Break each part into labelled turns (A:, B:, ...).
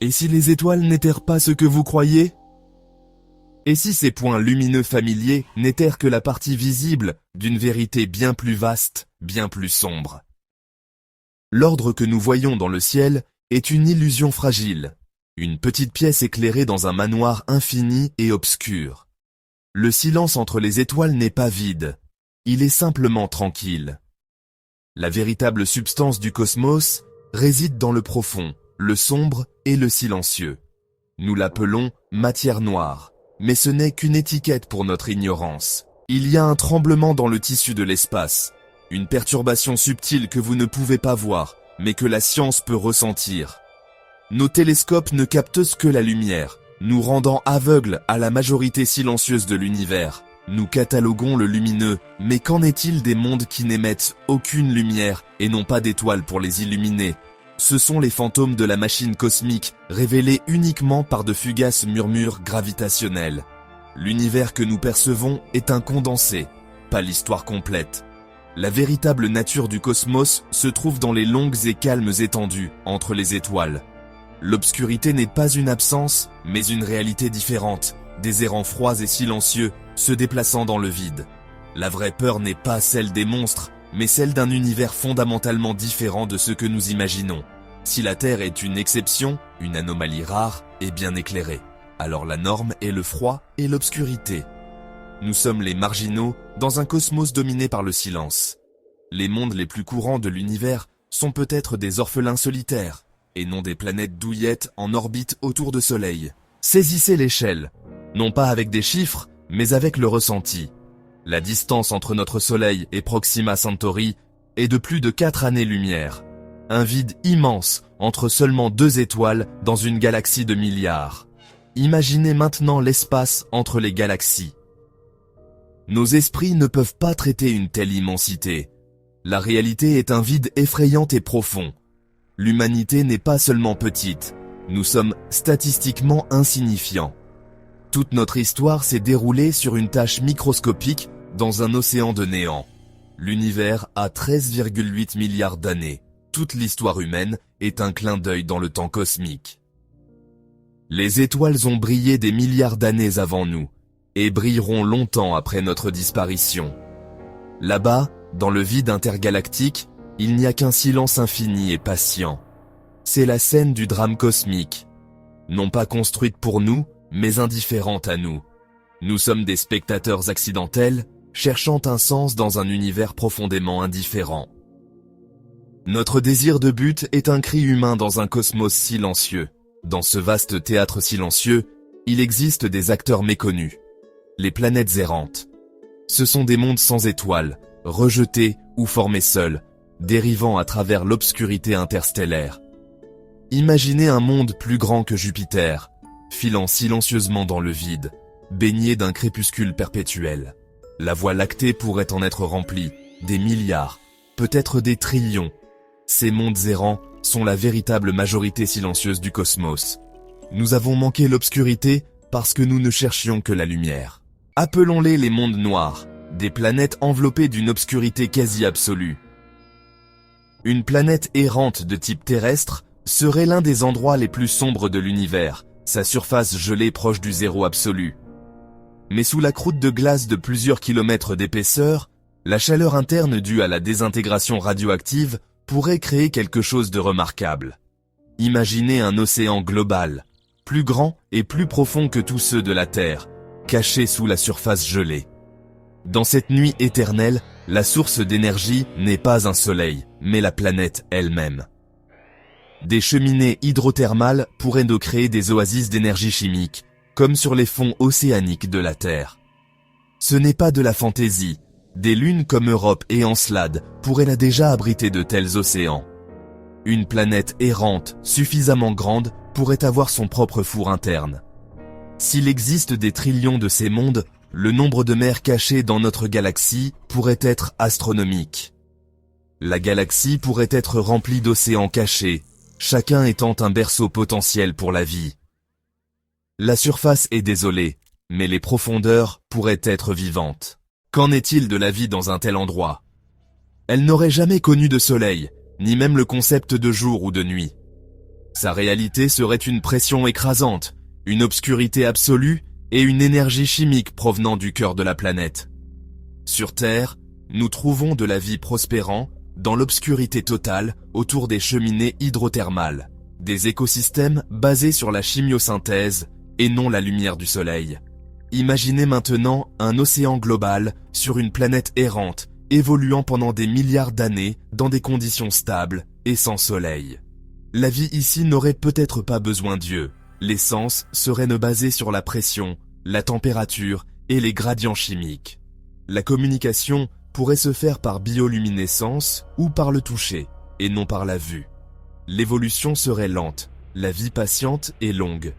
A: Et si les étoiles n'étaient pas ce que vous croyez? Et si ces points lumineux familiers n'étaient que la partie visible d'une vérité bien plus vaste, bien plus sombre? L'ordre que nous voyons dans le ciel est une illusion fragile, une petite pièce éclairée dans un manoir infini et obscur. Le silence entre les étoiles n'est pas vide, il est simplement tranquille. La véritable substance du cosmos réside dans le profond, le sombre et le silencieux. Nous l'appelons matière noire, mais ce n'est qu'une étiquette pour notre ignorance. Il y a un tremblement dans le tissu de l'espace, une perturbation subtile que vous ne pouvez pas voir, mais que la science peut ressentir. Nos télescopes ne captent que la lumière, nous rendant aveugles à la majorité silencieuse de l'univers. Nous cataloguons le lumineux, mais qu'en est-il des mondes qui n'émettent aucune lumière et n'ont pas d'étoiles pour les illuminer? Ce sont les fantômes de la machine cosmique, révélés uniquement par de fugaces murmures gravitationnels. L'univers que nous percevons est un condensé, pas l'histoire complète. La véritable nature du cosmos se trouve dans les longues et calmes étendues entre les étoiles. L'obscurité n'est pas une absence, mais une réalité différente, des errants froids et silencieux, se déplaçant dans le vide. La vraie peur n'est pas celle des monstres, mais celle d'un univers fondamentalement différent de ce que nous imaginons. Si la Terre est une exception, une anomalie rare et bien éclairée, alors la norme est le froid et l'obscurité. Nous sommes les marginaux dans un cosmos dominé par le silence. Les mondes les plus courants de l'univers sont peut-être des orphelins solitaires, et non des planètes douillettes en orbite autour de Soleil. Saisissez l'échelle, non pas avec des chiffres, mais avec le ressenti. La distance entre notre Soleil et Proxima Centauri est de plus de 4 années-lumière. Un vide immense entre seulement 2 étoiles dans une galaxie de milliards. Imaginez maintenant l'espace entre les galaxies. Nos esprits ne peuvent pas traiter une telle immensité. La réalité est un vide effrayant et profond. L'humanité n'est pas seulement petite, nous sommes statistiquement insignifiants. Toute notre histoire s'est déroulée sur une tâche microscopique dans un océan de néant. L'univers a 13,8 milliards d'années. Toute l'histoire humaine est un clin d'œil dans le temps cosmique. Les étoiles ont brillé des milliards d'années avant nous, et brilleront longtemps après notre disparition. Là-bas, dans le vide intergalactique, il n'y a qu'un silence infini et patient. C'est la scène du drame cosmique. Non pas construite pour nous, mais indifférente à nous. Nous sommes des spectateurs accidentels, cherchant un sens dans un univers profondément indifférent. Notre désir de but est un cri humain dans un cosmos silencieux. Dans ce vaste théâtre silencieux, il existe des acteurs méconnus. Les planètes errantes. Ce sont des mondes sans étoiles, rejetés ou formés seuls, dérivant à travers l'obscurité interstellaire. Imaginez un monde plus grand que Jupiter, filant silencieusement dans le vide, baigné d'un crépuscule perpétuel. La Voie lactée pourrait en être remplie, des milliards, peut-être des trillions. Ces mondes errants sont la véritable majorité silencieuse du cosmos. Nous avons manqué l'obscurité parce que nous ne cherchions que la lumière. Appelons-les les mondes noirs, des planètes enveloppées d'une obscurité quasi absolue. Une planète errante de type terrestre serait l'un des endroits les plus sombres de l'univers, sa surface gelée proche du zéro absolu. Mais sous la croûte de glace de plusieurs kilomètres d'épaisseur, la chaleur interne due à la désintégration radioactive pourrait créer quelque chose de remarquable. Imaginez un océan global, plus grand et plus profond que tous ceux de la Terre, caché sous la surface gelée. Dans cette nuit éternelle, la source d'énergie n'est pas un soleil, mais la planète elle-même. Des cheminées hydrothermales pourraient nous créer des oasis d'énergie chimique, comme sur les fonds océaniques de la Terre. Ce n'est pas de la fantaisie. Des lunes comme Europe et Encelade pourraient déjà abriter de tels océans. Une planète errante, suffisamment grande, pourrait avoir son propre four interne. S'il existe des trillions de ces mondes, le nombre de mers cachées dans notre galaxie pourrait être astronomique. La galaxie pourrait être remplie d'océans cachés, chacun étant un berceau potentiel pour la vie. La surface est désolée, mais les profondeurs pourraient être vivantes. Qu'en est-il de la vie dans un tel endroit? Elle n'aurait jamais connu de soleil, ni même le concept de jour ou de nuit. Sa réalité serait une pression écrasante, une obscurité absolue et une énergie chimique provenant du cœur de la planète. Sur Terre, nous trouvons de la vie prospérant dans l'obscurité totale autour des cheminées hydrothermales, des écosystèmes basés sur la chimiosynthèse et non la lumière du soleil. Imaginez maintenant un océan global sur une planète errante, évoluant pendant des milliards d'années dans des conditions stables et sans soleil. La vie ici n'aurait peut-être pas besoin d'yeux. L'essence serait basée sur la pression, la température et les gradients chimiques. La communication pourrait se faire par bioluminescence ou par le toucher, et non par la vue. L'évolution serait lente, la vie patiente et longue.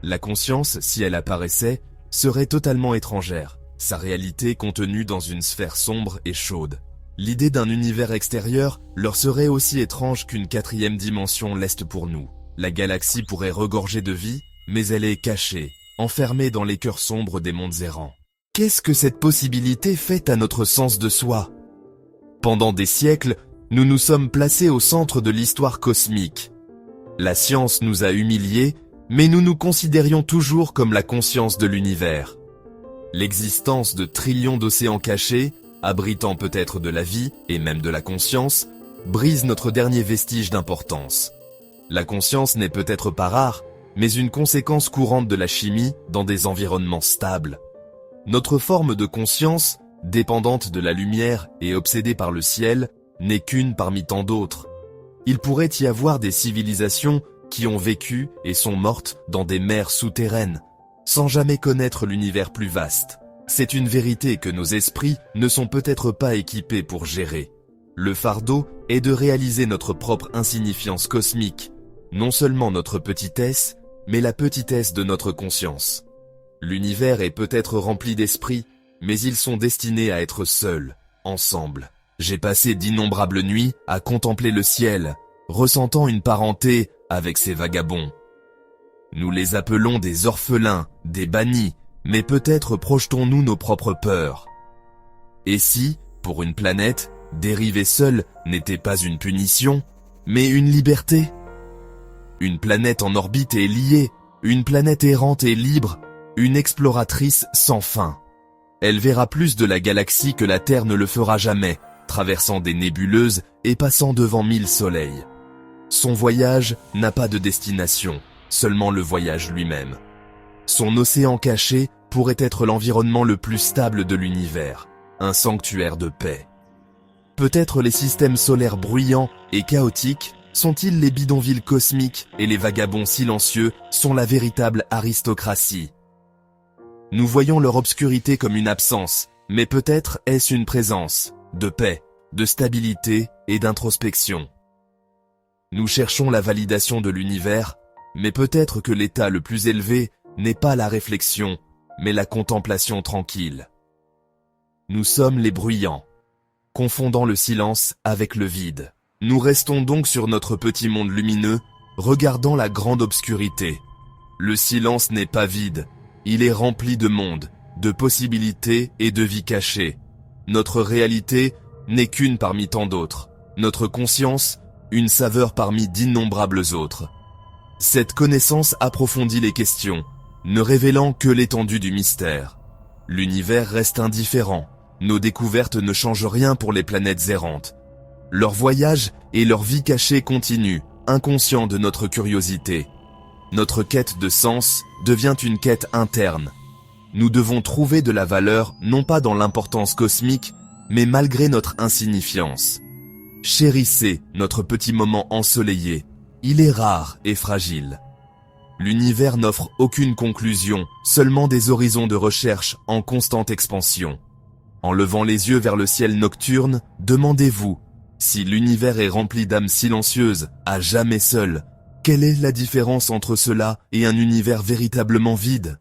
A: La conscience, si elle apparaissait, serait totalement étrangère, sa réalité contenue dans une sphère sombre et chaude. L'idée d'un univers extérieur leur serait aussi étrange qu'une quatrième dimension l'est pour nous. La galaxie pourrait regorger de vie, mais elle est cachée, enfermée dans les cœurs sombres des mondes errants. Qu'est-ce que cette possibilité fait à notre sens de soi? Pendant des siècles, nous nous sommes placés au centre de l'histoire cosmique. La science nous a humiliés, mais nous nous considérions toujours comme la conscience de l'univers. L'existence de trillions d'océans cachés, abritant peut-être de la vie et même de la conscience, brise notre dernier vestige d'importance. La conscience n'est peut-être pas rare, mais une conséquence courante de la chimie dans des environnements stables. Notre forme de conscience, dépendante de la lumière et obsédée par le ciel, n'est qu'une parmi tant d'autres. Il pourrait y avoir des civilisations qui ont vécu et sont mortes dans des mers souterraines, sans jamais connaître l'univers plus vaste. C'est une vérité que nos esprits ne sont peut-être pas équipés pour gérer. Le fardeau est de réaliser notre propre insignifiance cosmique, non seulement notre petitesse, mais la petitesse de notre conscience. L'univers est peut-être rempli d'esprits, mais ils sont destinés à être seuls, ensemble. J'ai passé d'innombrables nuits à contempler le ciel, ressentant une parenté avec ces vagabonds. Nous les appelons des orphelins, des bannis, mais peut-être projetons-nous nos propres peurs. Et si, pour une planète, dériver seule n'était pas une punition, mais une liberté? Une planète en orbite est liée, une planète errante et libre, une exploratrice sans fin. Elle verra plus de la galaxie que la Terre ne le fera jamais, traversant des nébuleuses et passant devant 1000 soleils. Son voyage n'a pas de destination, seulement le voyage lui-même. Son océan caché pourrait être l'environnement le plus stable de l'univers, un sanctuaire de paix. Peut-être les systèmes solaires bruyants et chaotiques sont-ils les bidonvilles cosmiques et les vagabonds silencieux sont la véritable aristocratie. Nous voyons leur obscurité comme une absence, mais peut-être est-ce une présence, de paix, de stabilité et d'introspection. Nous cherchons la validation de l'univers, mais peut-être que l'état le plus élevé n'est pas la réflexion, mais la contemplation tranquille. Nous sommes les bruyants, confondant le silence avec le vide. Nous restons donc sur notre petit monde lumineux, regardant la grande obscurité. Le silence n'est pas vide, il est rempli de monde, de possibilités et de vies cachées. Notre réalité n'est qu'une parmi tant d'autres. Notre conscience, une saveur parmi d'innombrables autres. Cette connaissance approfondit les questions, ne révélant que l'étendue du mystère. L'univers reste indifférent. Nos découvertes ne changent rien pour les planètes errantes. Leur voyage et leur vie cachée continuent, inconscients de notre curiosité. Notre quête de sens devient une quête interne. Nous devons trouver de la valeur non pas dans l'importance cosmique, mais malgré notre insignifiance. Chérissez notre petit moment ensoleillé. Il est rare et fragile. L'univers n'offre aucune conclusion, seulement des horizons de recherche en constante expansion. En levant les yeux vers le ciel nocturne, demandez-vous, si l'univers est rempli d'âmes silencieuses, à jamais seules, quelle est la différence entre cela et un univers véritablement vide ?